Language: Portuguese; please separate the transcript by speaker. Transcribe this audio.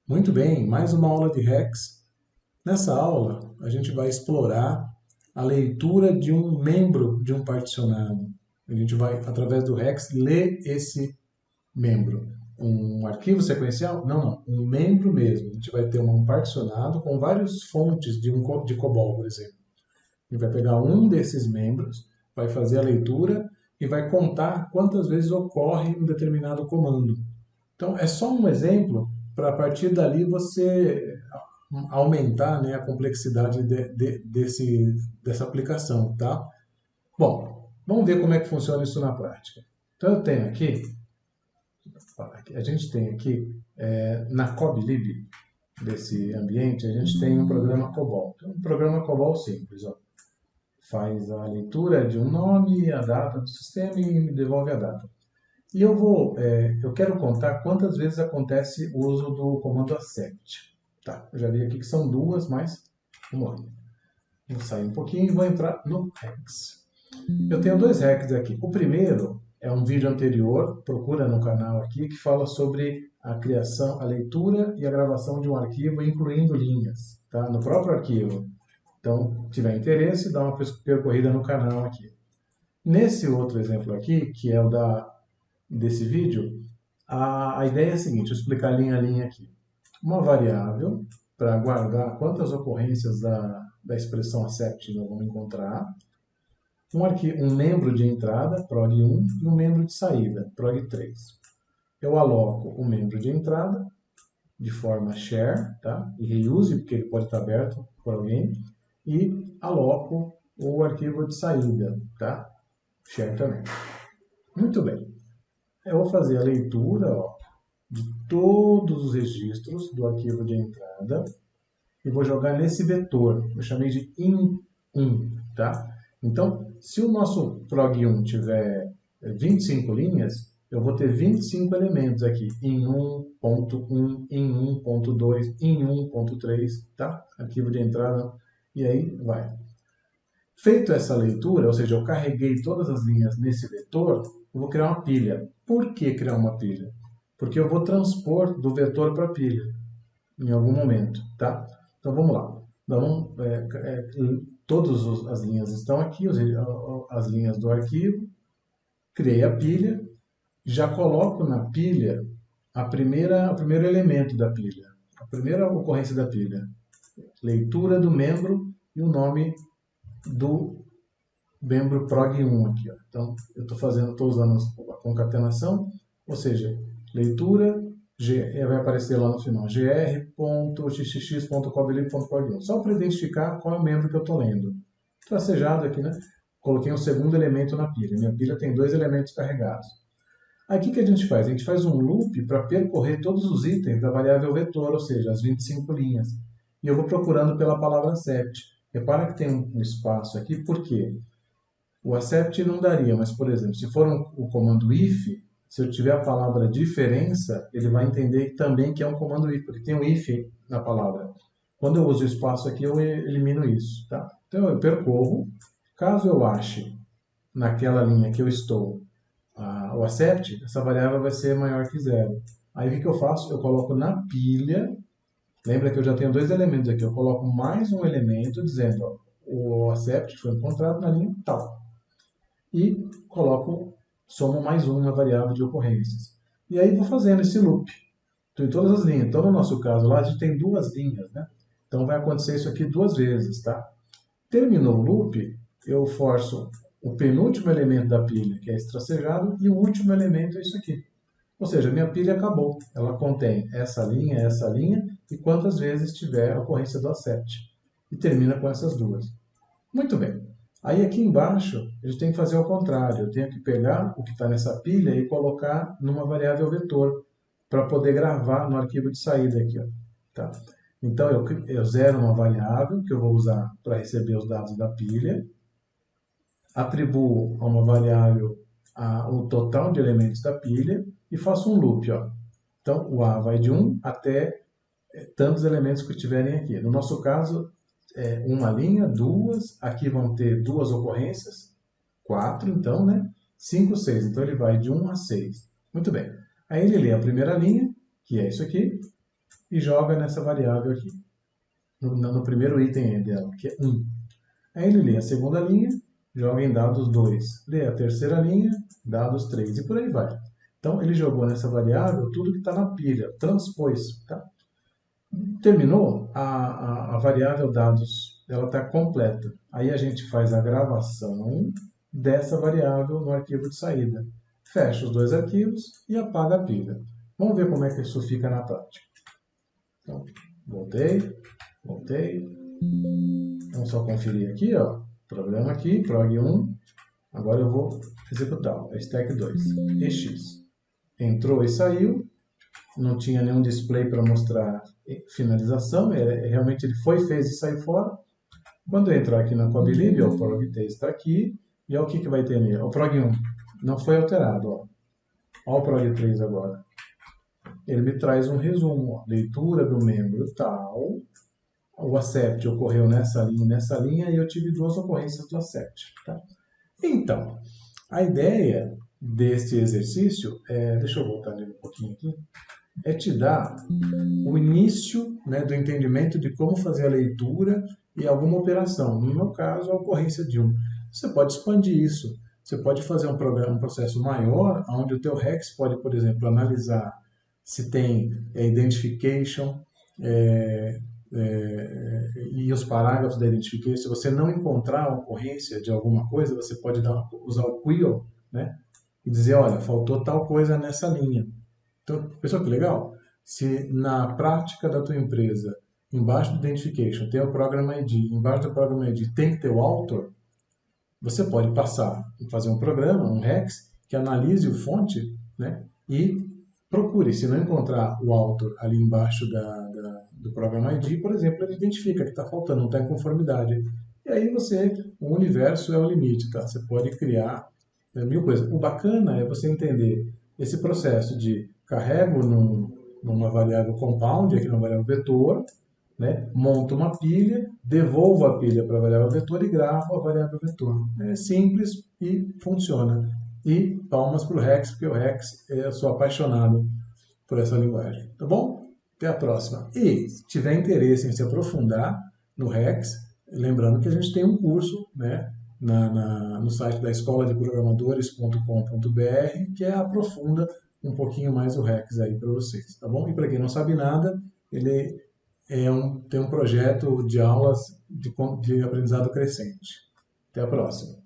Speaker 1: Muito bem, mais uma aula de Rex. Nessa aula, a gente vai explorar a leitura de um membro de um particionado. A gente vai, através do Rex, ler esse membro. Um arquivo sequencial? Não, não. Um membro mesmo. A gente vai ter um particionado com várias fontes de COBOL, por exemplo. A gente vai pegar um desses membros, vai fazer a leitura e vai contar quantas vezes ocorre um determinado comando. Então, é só um exemplo para a partir dali você aumentar, né, a complexidade dessa aplicação, tá? Bom, vamos ver como é que funciona isso na prática. Então, eu tenho aqui, a gente tem aqui, na COBLIB desse ambiente, a gente tem um programa COBOL. Então, um programa COBOL simples, ó. Faz a leitura de um nome, a data do sistema e me devolve a data. E eu quero contar quantas vezes acontece o uso do comando accept. Tá, eu já vi aqui que são duas, mas vamos lá. Vou sair um pouquinho e vou entrar no Rex. Eu tenho dois Rex aqui. O primeiro é um vídeo anterior, procura no canal aqui, que fala sobre a criação, a leitura e a gravação de um arquivo, incluindo linhas, tá? No próprio arquivo. Então, se tiver interesse, dá uma percorrida no canal aqui. Nesse outro exemplo aqui, que é o desse vídeo, a ideia é a seguinte, vou explicar linha a linha aqui. Uma variável para guardar quantas ocorrências da expressão accept nós vamos encontrar, um membro de entrada, prog1, e um membro de saída, prog3. Eu aloco o membro de entrada de forma share, tá? E reuse, porque ele pode estar aberto por alguém, e aloco o arquivo de saída, tá? Share também. Muito bem. Eu vou fazer a leitura, ó, de todos os registros do arquivo de entrada e vou jogar nesse vetor. Eu chamei de in1, tá? Então, se o nosso prog1 tiver 25 linhas, eu vou ter 25 elementos aqui, em 1.1, em 1.2, em 1.3, tá? Arquivo de entrada, e aí vai. Feito essa leitura, ou seja, eu carreguei todas as linhas nesse vetor, eu vou criar uma pilha. Por que criar uma pilha? Porque eu vou transpor do vetor para a pilha em algum momento, tá? Então vamos lá. Então, todas as linhas estão aqui, as linhas do arquivo. Criei a pilha, já coloco na pilha o primeiro elemento da pilha, a primeira ocorrência da pilha. Leitura do membro e o nome do membro prog1 aqui. Ó. Então, eu estou usando a concatenação, ou seja, leitura, vai aparecer lá no final, gr.xx.coblib.prog1. Só para identificar qual é o membro que eu estou lendo. Tracejado aqui, né? Coloquei um segundo elemento na pilha. Minha pilha tem dois elementos carregados. Aí o que a gente faz? A gente faz um loop para percorrer todos os itens da variável vetor, ou seja, as 25 linhas. E eu vou procurando pela palavra accept. Repara que tem um espaço aqui, por quê? O accept não daria, mas, por exemplo, se for o comando if, se eu tiver a palavra diferença, ele vai entender também que é um comando if, porque tem um if na palavra. Quando eu uso o espaço aqui, eu elimino isso. Tá? Então, eu percorro. Caso eu ache naquela linha que eu estou o accept, essa variável vai ser maior que zero. Aí, o que eu faço? Eu coloco na pilha. Lembra que eu já tenho dois elementos aqui. Eu coloco mais um elemento dizendo ó, o accept foi encontrado na linha tal. E somo mais uma variável de ocorrências. E aí vou fazendo esse loop. Então, em todas as linhas. Então, no nosso caso lá, a gente tem duas linhas, né? Então, vai acontecer isso aqui duas vezes, tá? Terminou o loop, eu forço o penúltimo elemento da pilha, que é esse tracejado, e o último elemento é isso aqui. Ou seja, minha pilha acabou. Ela contém essa linha, e quantas vezes tiver a ocorrência do accept. E termina com essas duas. Muito bem. Aí aqui embaixo, a gente tem que fazer o contrário. Eu tenho que pegar o que está nessa pilha e colocar numa variável vetor, para poder gravar no arquivo de saída aqui. Ó. Tá? Então, eu zero uma variável que eu vou usar para receber os dados da pilha, atribuo a uma variável o total de elementos da pilha e faço um loop. Ó. Então, o A vai de 1 até tantos elementos que estiverem aqui. No nosso caso, uma linha, duas, aqui vão ter duas ocorrências, 4, então, né? 5, 6. Então, ele vai de 1 a 6. Muito bem. Aí ele lê a primeira linha, que é isso aqui, e joga nessa variável aqui, no primeiro item dela, que é 1. Aí ele lê a segunda linha, joga em dados 2. Lê a terceira linha, dados 3, e por aí vai. Então, ele jogou nessa variável tudo que está na pilha, transpôs. Tá? Terminou, a variável dados ela está completa. Aí a gente faz a gravação dessa variável no arquivo de saída. Fecha os dois arquivos e apaga a pilha. Vamos ver como é que isso fica na prática. Então, voltei. Vamos só conferir aqui, ó. Programa aqui, prog1. Agora eu vou executar, stack 2, ex. Entrou e saiu. Não tinha nenhum display para mostrar finalização. Realmente ele fez e saiu fora. Quando eu entrar aqui na codelib, o prog3 está aqui. E olha o que vai ter nele. O prog1 não foi alterado. Ó. Olha o prog3 agora. Ele me traz um resumo. Ó. Leitura do membro tal. O accept ocorreu nessa linha, e eu tive duas ocorrências do accept. Tá? Então, a ideia deste exercício, deixa eu voltar nele um pouquinho aqui, é te dar o início, né, do entendimento de como fazer a leitura e alguma operação. No meu caso, a ocorrência de um. Você pode expandir isso. Você pode fazer um processo maior, onde o teu Rex pode, por exemplo, analisar se tem identification, e os parágrafos da identification. Se você não encontrar a ocorrência de alguma coisa, você pode usar o query, né? E dizer, olha, faltou tal coisa nessa linha. Então, pessoal, que legal. Se na prática da tua empresa, embaixo do identification tem o program ID, embaixo do program ID tem que ter o author, você pode passar e fazer um programa, um Rex, que analise o fonte, né? E procure. Se não encontrar o author ali embaixo do programa ID, por exemplo, ele identifica que está faltando, não está em conformidade. E aí o universo é o limite, tá? Você pode criar mil coisas. O bacana é você entender esse processo de carrego numa variável compound, aqui numa variável vetor, né? Monto uma pilha, devolvo a pilha para a variável vetor e gravo a variável vetor. É simples e funciona. E palmas para o Rex, porque o Rex, eu sou apaixonado por essa linguagem. Tá bom? Até a próxima. E se tiver interesse em se aprofundar no Rex, lembrando que a gente tem um curso, né, no site da escola de programadores.com.br, que aprofunda um pouquinho mais o Rex aí para vocês, tá bom? E para quem não sabe nada, ele tem um projeto de aulas de aprendizado crescente. Até a próxima.